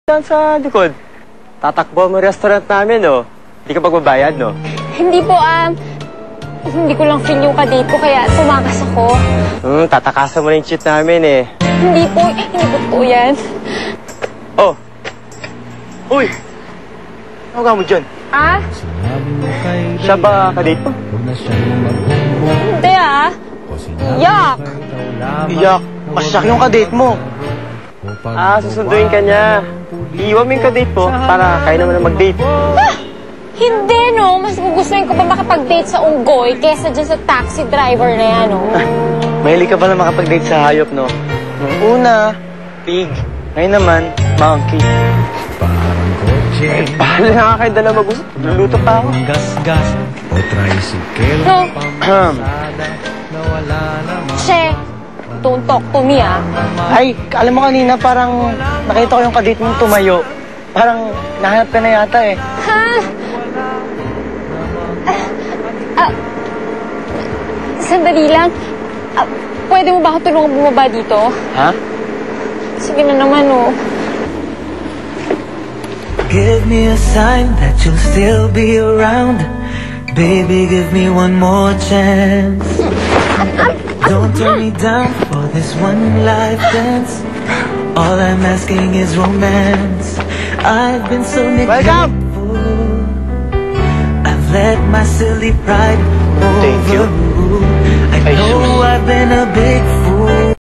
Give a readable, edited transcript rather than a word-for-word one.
Saan sa likod? Tatakbo mo yung restaurant namin, no? Hindi ka magbabayad, no? Hindi po, hindi ko lang feel yung kadate ko, kaya tumakas ako. Tatakasan mo na yung cheat namin, eh. Hindi po totoo yan. Oh! Uy! Ano ka mo dyan? Ah? Siya ba kadate mo? Hindi, Iyak! Iyak! Masyak yung kadate mo. Susunduin ka niya. Iiwan mo yung kadate mo para kayo naman na mag-date. Hindi, no. Mas gugustuhin ko pa makapag-date sa unggoy kesa dyan sa taxi driver na yan, no? Mahilig ka ba na makapag-date sa hayop, no? Nung una, pig. Ngayon naman, monkey. Parang kotse. Bahala na nga kayo dala mag-usap. Luluto pa ako. Gas-gas o tricycle. No. Pamasada na wala naman. Che, don't talk to me, Ay, alam mo kanina parang nakita ko yung kadate mong tumayo. Parang nahanap ka na yata, eh. Ha? Sandali lang. Pwede mo ba ako tulungan bumaba dito? Ha? Sige na naman, oh. Give me a sign that you'll still be around. Baby, give me one more chance. Don't turn me down for this one life dance. All I'm asking is romance. I've been so neglectful. I've let my silly pride overrule. I know I've been a big